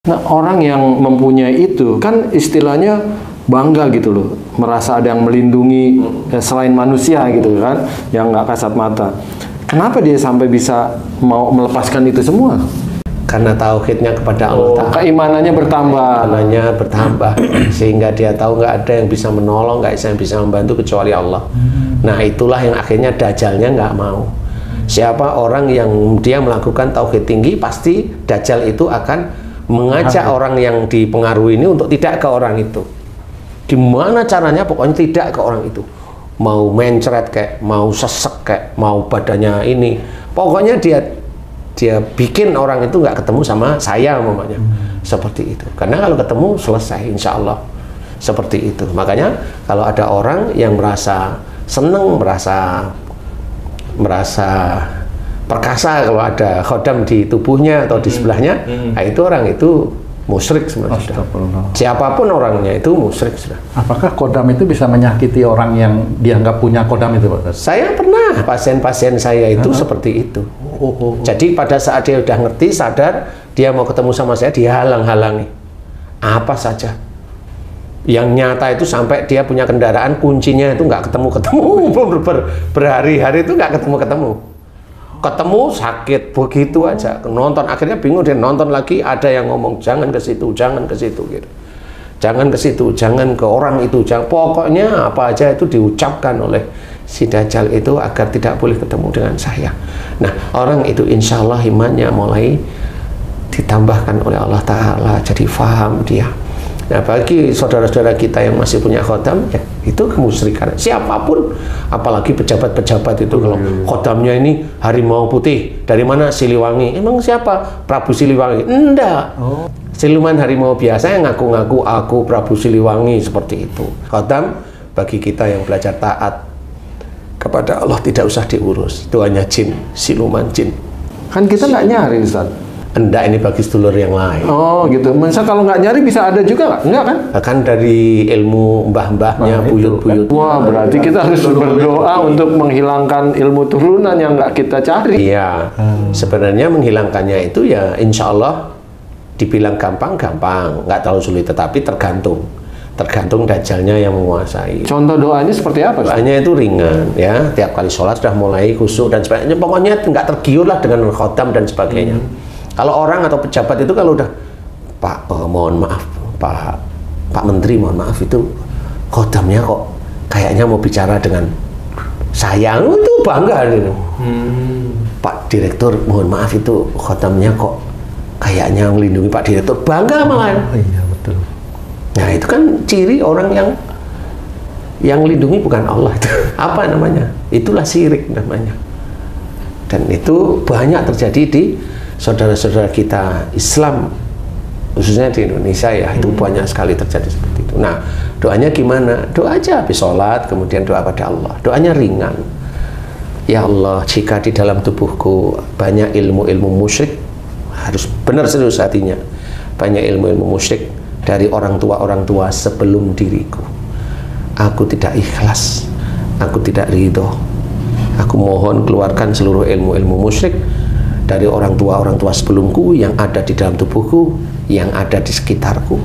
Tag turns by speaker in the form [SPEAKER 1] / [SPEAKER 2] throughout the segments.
[SPEAKER 1] Nah, orang yang mempunyai itu kan istilahnya bangga gitu loh, merasa ada yang melindungi selain manusia gitu kan, yang nggak kasat mata. Kenapa dia sampai bisa mau melepaskan itu semua?
[SPEAKER 2] Karena tauhidnya kepada Allah Ta'ala.
[SPEAKER 1] Keimanannya bertambah.
[SPEAKER 2] Keimanannya bertambah. Sehingga dia tahu nggak ada yang bisa menolong, nggak ada yang bisa membantu kecuali Allah. Nah, itulah yang akhirnya Dajjalnya nggak mau. Siapa orang yang dia melakukan tauhid tinggi, pasti Dajjal itu akan mengajak orang yang dipengaruhi ini untuk tidak ke orang itu. Gimana caranya, pokoknya tidak ke orang itu. Mau mencret kayak, mau sesek kayak, mau badannya ini. Pokoknya dia bikin orang itu nggak ketemu sama saya umpamanya. Seperti itu. Karena kalau ketemu selesai insya Allah. Seperti itu. Makanya kalau ada orang yang merasa seneng, merasa perkasa kalau ada khodam di tubuhnya atau di sebelahnya, nah itu orang itu musyrik sebenarnya. Siapapun orangnya itu musyrik sudah.
[SPEAKER 3] Apakah khodam itu bisa menyakiti orang yang dia nggak punya khodam itu, Pak?
[SPEAKER 2] Saya pernah, pasien-pasien saya itu seperti itu. Jadi pada saat dia udah ngerti, sadar, dia mau ketemu sama saya, dia halang-halangi apa saja. Yang nyata itu sampai dia punya kendaraan, kuncinya itu nggak ketemu-ketemu, berhari-hari itu nggak ketemu-ketemu. Ketemu sakit begitu aja, nonton akhirnya bingung, dia nonton lagi, ada yang ngomong jangan ke situ, jangan ke situ gitu. Jangan ke situ, jangan ke orang itu, jangan, pokoknya apa aja itu diucapkan oleh si Dajjal itu agar tidak boleh ketemu dengan saya. Nah, orang itu insya Allah imannya mulai ditambahkan oleh Allah Ta'ala, jadi faham dia. Nah, bagi saudara-saudara kita yang masih punya khodam, ya itu kemusyrikan. Siapapun, apalagi pejabat-pejabat itu, kalau khodamnya ini harimau putih, dari mana? Siliwangi. Emang siapa? Prabu Siliwangi? Enggak. Siluman harimau biasa yang ngaku-ngaku aku Prabu Siliwangi, seperti itu. Khodam bagi kita yang belajar taat kepada Allah tidak usah diurus. Itu hanya jin, siluman jin.
[SPEAKER 1] Kan kita nggak nyari, Ustaz.
[SPEAKER 2] Enggak, ini bagi sedulur yang lain.
[SPEAKER 1] Oh gitu. Masa kalau nggak nyari bisa ada juga nggak? Enggak kan?
[SPEAKER 2] Kan dari ilmu mbah-mbahnya, buyut-buyut.
[SPEAKER 1] Wah, berarti kita harus berdoa untuk menghilangkan ilmu turunan yang nggak kita cari.
[SPEAKER 2] Iya. Sebenarnya menghilangkannya itu ya insya Allah dibilang gampang-gampang, nggak terlalu sulit, tetapi tergantung Dajjalnya yang menguasai.
[SPEAKER 1] Contoh doanya seperti apa?
[SPEAKER 2] Doanya itu ringan ya, tiap kali sholat sudah mulai khusyuk dan sebagainya. Pokoknya nggak tergiur lah dengan khodam dan sebagainya. Kalau orang atau pejabat itu kalau udah Pak, mohon maaf Pak Menteri, mohon maaf itu khodamnya kok kayaknya mau bicara dengan saya, itu bangga gitu. Pak Direktur, mohon maaf itu khodamnya kok kayaknya melindungi Pak Direktur, bangga malah.
[SPEAKER 3] Iya, betul.
[SPEAKER 2] Nah, itu kan ciri orang yang lindungi bukan Allah itu. Apa namanya? Itulah syirik namanya. Dan itu banyak terjadi di saudara-saudara kita Islam, khususnya di Indonesia ya, itu banyak sekali terjadi seperti itu. Nah, doanya gimana? Doa aja habis sholat, kemudian doa pada Allah. Doanya ringan. Ya Allah, jika di dalam tubuhku banyak ilmu-ilmu musyrik, harus benar serius hatinya. Banyak ilmu-ilmu musyrik dari orang tua sebelum diriku. Aku tidak ikhlas, aku tidak ridho. Aku mohon keluarkan seluruh ilmu-ilmu musyrik dari orang tua sebelumku yang ada di dalam tubuhku, yang ada di sekitarku.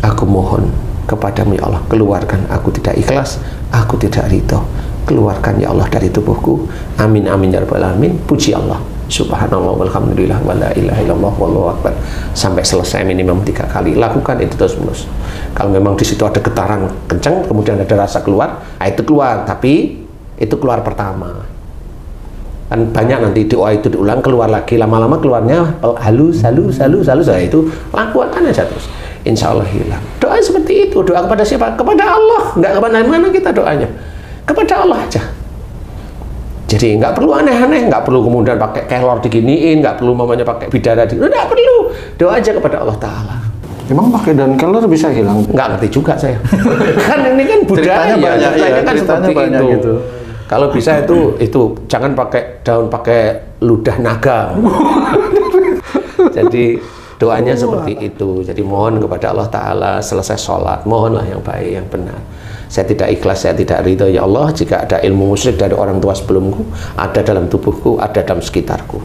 [SPEAKER 2] Aku mohon kepadamu ya Allah, keluarkan, aku tidak ikhlas, aku tidak ridho. Keluarkan ya Allah dari tubuhku. Amin amin ya rabbal alamin. Puji Allah. Subhanallah walhamdulillah wa la ilaha illallah wallahu akbar. Sampai selesai minimum 3 kali. Lakukan itu terus-menerus. Kalau memang di situ ada getaran kencang, kemudian ada rasa keluar, nah itu keluar, tapi itu keluar pertama. Kan banyak nanti doa itu diulang, keluar lagi, lama-lama keluarnya halus, nah itu lakukan aja terus, insya Allah hilang. Doa seperti itu. Doa kepada siapa? Kepada Allah. Nggak kemana-mana kita doanya, kepada Allah aja. Jadi nggak perlu aneh-aneh, nggak perlu kemudian pakai kelor diginiin, nggak perlu mamanya pakai bidara nggak perlu. Doa aja kepada Allah Ta'ala.
[SPEAKER 1] Emang pakai daun kelor bisa hilang?
[SPEAKER 2] Nggak ngerti juga saya. Kan ini kan budaya,
[SPEAKER 3] banyak,
[SPEAKER 2] kan seperti itu. Gitu. Kalau bisa itu jangan pakai daun, pakai ludah naga. Jadi doanya seperti itu. Jadi mohon kepada Allah Ta'ala selesai sholat, mohonlah yang baik, yang benar. Saya tidak ikhlas, saya tidak ridho ya Allah jika ada ilmu musyrik dari orang tua sebelumku, ada dalam tubuhku, ada dalam sekitarku.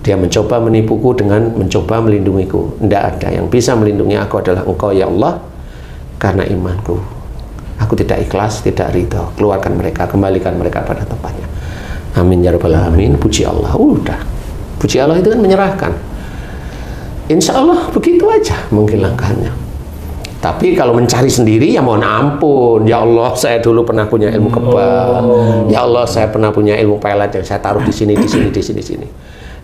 [SPEAKER 2] Dia mencoba menipuku dengan mencoba melindungiku. Tidak ada yang bisa melindungi aku adalah Engkau ya Allah, karena imanku. Aku tidak ikhlas, tidak ridho. Keluarkan mereka, kembalikan mereka pada tempatnya. Amin ya rabbal alamin. Puji Allah. Udah. Puji Allah itu kan menyerahkan. Insya Allah begitu aja menghilangkannya. Tapi kalau mencari sendiri ya mohon ampun. Ya Allah, saya dulu pernah punya ilmu kebal. Ya Allah, saya pernah punya ilmu pelet yang saya taruh di sini, di sini, di sini, di sini.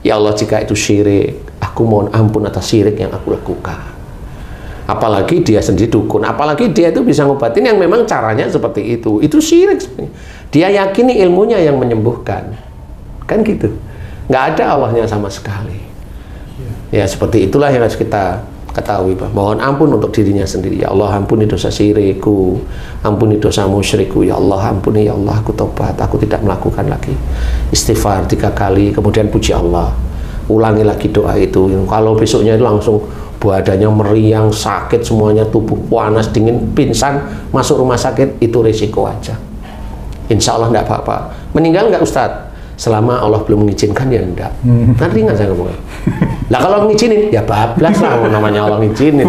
[SPEAKER 2] Ya Allah, jika itu syirik, aku mohon ampun atas syirik yang aku lakukan. Apalagi dia sendiri dukun, apalagi dia itu bisa ngobatin yang memang caranya seperti itu. Itu syirik sebenarnya. Dia yakini ilmunya yang menyembuhkan. Kan gitu. Nggak ada Allahnya sama sekali. Ya seperti itulah yang harus kita ketahui, Pak. Mohon ampun untuk dirinya sendiri. Ya Allah, ampuni dosa syirikku, ampuni dosa musyrikku. Ya Allah, ampuni, ya Allah, aku tobat, aku tidak melakukan lagi. Istighfar 3 kali, kemudian puji Allah. Ulangi lagi doa itu. Kalau besoknya itu langsung badannya meriang, sakit semuanya, tubuh panas, dingin, pingsan, masuk rumah sakit, itu risiko aja. Insya Allah enggak apa-apa. Meninggal enggak Ustadz? Selama Allah belum mengizinkan ya enggak. Nanti ringan saya ngomongnya. Lah kalau ngizinin ya bablas lah, namanya Allah ngizinin.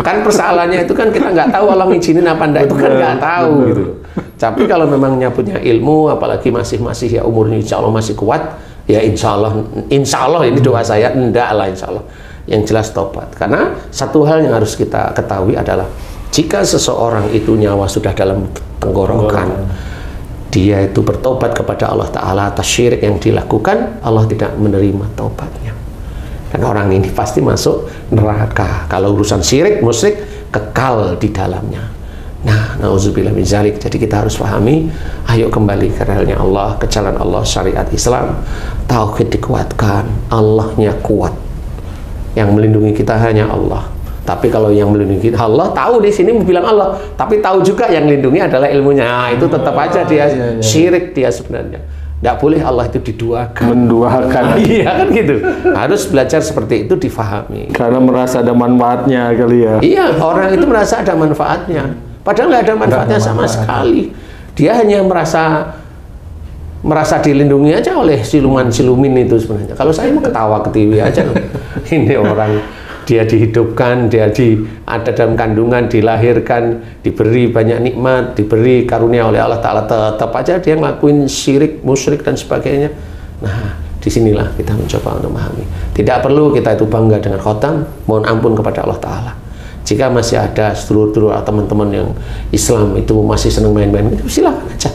[SPEAKER 2] Kan persoalannya itu kan kita nggak tahu Allah ngizinin apa enggak, itu kan nggak tahu gitu. Tapi kalau memangnya punya ilmu, apalagi masih ya umurnya insya Allah masih kuat, ya insya Allah ini doa saya enggak lah insya Allah. Yang jelas tobat. Karena satu hal yang harus kita ketahui adalah jika seseorang itu nyawa sudah dalam tenggorokan, dia itu bertobat kepada Allah Ta'ala atas syirik yang dilakukan, Allah tidak menerima taubatnya. Dan orang ini pasti masuk neraka. Kalau urusan syirik, musyrik, kekal di dalamnya. Nah, na'udzubillah min dzalik. Jadi kita harus pahami, ayo kembali ke realnya Allah, ke jalan Allah, syariat Islam. Tauhid dikuatkan, Allahnya kuat. Yang melindungi kita hanya Allah. Tapi kalau yang melindungi kita, Allah tahu di sini bilang Allah, tapi tahu juga yang melindungi adalah ilmunya. Nah, itu tetap aja dia syirik dia sebenarnya. Tidak boleh Allah itu diduakan.
[SPEAKER 1] Menduakan.
[SPEAKER 2] Iya kan gitu. Harus belajar seperti itu difahami.
[SPEAKER 1] Karena merasa ada manfaatnya kali ya.
[SPEAKER 2] Iya, orang itu merasa ada manfaatnya. Padahal nggak ada manfaatnya sama sekali. Dia hanya merasa dilindungi aja oleh siluman-silumin itu sebenarnya. Kalau saya mau ketawa ketiwi aja. Ini orang dia dihidupkan, dia ada dalam kandungan, dilahirkan, diberi banyak nikmat, diberi karunia oleh Allah Ta'ala, tetap aja dia ngelakuin syirik, musyrik dan sebagainya. Nah, disinilah kita mencoba untuk memahami. Tidak perlu kita itu bangga dengan khotam, mohon ampun kepada Allah Ta'ala. Jika masih ada sedulur-sedulur atau teman-teman yang Islam itu masih senang main-main, itu silakan aja.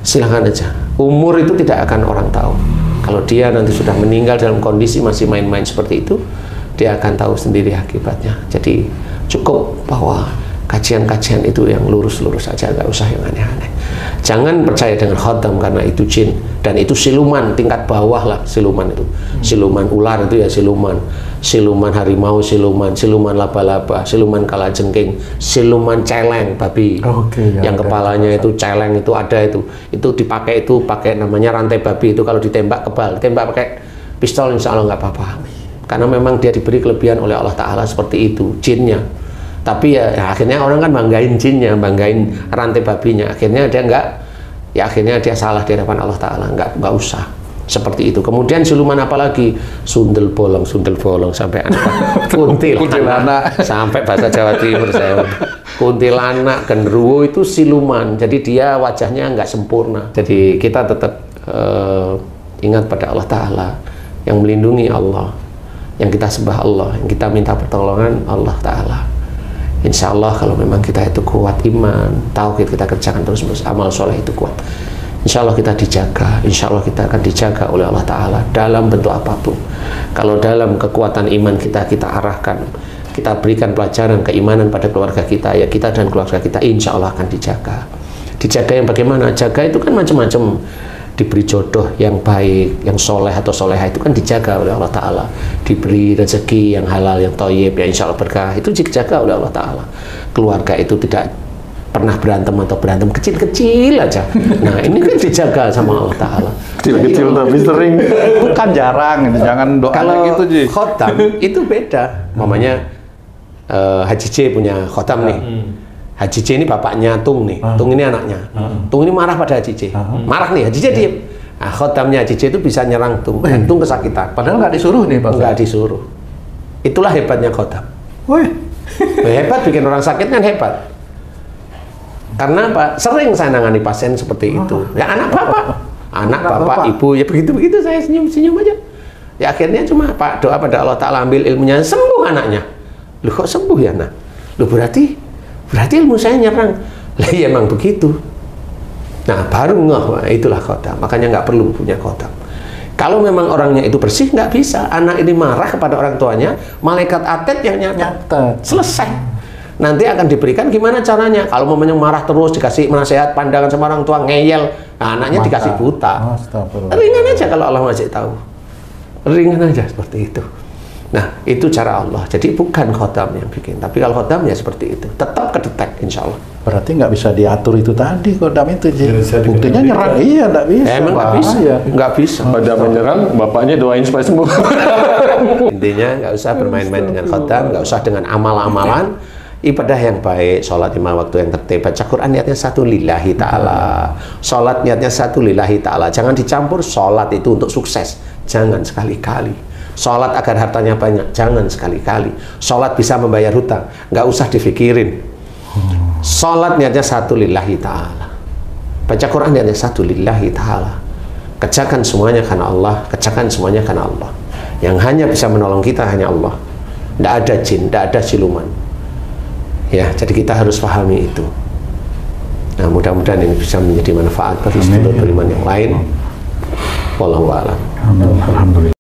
[SPEAKER 2] Silakan aja. Umur itu tidak akan orang tahu. Kalau dia nanti sudah meninggal dalam kondisi masih main-main seperti itu, dia akan tahu sendiri akibatnya. Jadi cukup bahwa kajian-kajian itu yang lurus-lurus saja, nggak usah yang aneh-aneh. Jangan percaya dengan khotam karena itu jin, dan itu siluman tingkat bawah lah. Siluman itu, siluman ular itu ya siluman, siluman harimau, siluman laba-laba, siluman kalajengking, siluman celeng babi, yang kepalanya itu celeng itu ada itu dipakai itu pakai namanya rantai babi itu kalau ditembak kebal, tembak pakai pistol insya Allah nggak apa-apa. Karena memang dia diberi kelebihan oleh Allah Ta'ala seperti itu, jinnya. Tapi ya akhirnya orang kan banggain jinnya, banggain rantai babinya. Akhirnya dia akhirnya dia salah di hadapan Allah Ta'ala. Nggak usah seperti itu. Kemudian siluman apalagi? Sundel bolong sampai kuntilanak. Sampai bahasa Jawa Timur saya. Kuntilanak, genderuwo itu siluman. Jadi dia wajahnya nggak sempurna. Jadi kita tetap ingat pada Allah Ta'ala, yang melindungi Allah, yang kita sembah Allah, yang kita minta pertolongan Allah Ta'ala. Insya Allah kalau memang kita itu kuat iman, tauhid kita kerjakan terus, amal soleh itu kuat, insya Allah kita dijaga, insya Allah kita akan dijaga oleh Allah Ta'ala dalam bentuk apapun. Kalau dalam kekuatan iman kita arahkan, kita berikan pelajaran keimanan pada keluarga kita, ya kita dan keluarga kita insya Allah akan dijaga. Dijaga yang bagaimana? Jaga itu kan macam-macam. Diberi jodoh yang baik, yang soleh atau soleha itu kan dijaga oleh Allah Ta'ala. Diberi rezeki yang halal, yang thayyib, ya insya Allah berkah, itu dijaga oleh Allah Ta'ala. Keluarga itu tidak pernah berantem atau berantem kecil-kecil aja. Nah ini kan dijaga sama Allah Ta'ala.
[SPEAKER 1] Kecil-kecil tapi sering.
[SPEAKER 3] Bukan jarang, jangan doa
[SPEAKER 2] kalau
[SPEAKER 3] gitu Ji.
[SPEAKER 2] khotam itu beda. Mamanya Haji C punya khotam nih. Haji C ini bapaknya Tung nih, Tung ini anaknya. Tung ini marah pada Haji C. Marah nih, Haji C diem. Nah, khotamnya cici itu bisa nyerang jantung kesakitan.
[SPEAKER 3] Padahal nggak disuruh nih Pak.
[SPEAKER 2] Nggak disuruh. Itulah hebatnya khotam.
[SPEAKER 3] Wih.
[SPEAKER 2] Hebat, bikin orang sakit kan hebat. Karena apa? Sering saya nangani pasien seperti itu. Ya anak bapak, ibu, ya begitu-begitu saya senyum-senyum aja. Ya akhirnya cuma Pak doa pada Allah Ta'ala, ambil ilmunya, sembuh anaknya. Loh kok sembuh ya nak? Loh berarti ilmu saya nyerang. Lah ya emang begitu. Nah baru ngeh, itulah khotam. Makanya nggak perlu punya khotam. Kalau memang orangnya itu bersih, nggak bisa. Anak ini marah kepada orang tuanya, malaikat atet yang nyatet. Selesai. Nanti akan diberikan gimana caranya. Kalau mamanya marah terus, dikasih nasihat, pandangan sama orang tua, ngeyel, nah, anaknya dikasih buta. Ringan aja kalau Allah masih tahu. Ringan aja seperti itu. Nah, itu cara Allah. Jadi bukan khotam yang bikin. Tapi kalau khotam ya seperti itu. Tetap kedetek, insya Allah.
[SPEAKER 3] Berarti nggak bisa diatur itu tadi kodam itu. Buktinya nyerang, iya nggak bisa.
[SPEAKER 2] Emang nggak bisa. Nggak bisa.
[SPEAKER 1] Pada menyerang, bapaknya doain supaya sembuh.
[SPEAKER 2] Intinya nggak usah bermain-main dengan khotam, nggak usah dengan amal-amalan. Ibadah yang baik, sholat 5 waktu yang tertib, baca Quran niatnya satu lillahi ta'ala, sholat niatnya satu lillahi ta'ala. Jangan dicampur sholat itu untuk sukses, jangan sekali-kali. Sholat agar hartanya banyak, jangan sekali-kali. Sholat bisa membayar hutang, nggak usah difikirin. Sholat niatnya satu lillahi ta'ala, baca Quran niatnya satu lillahi ta'ala. Kerjakan semuanya karena Allah, kerjakan semuanya karena Allah. Yang hanya bisa menolong kita hanya Allah. Nggak ada jin, nggak ada siluman. Ya, jadi kita harus pahami itu. Nah, mudah-mudahan ini bisa menjadi manfaat bagi sedulur beriman yang lain. Wallahu a'lam.
[SPEAKER 3] Alhamdulillah.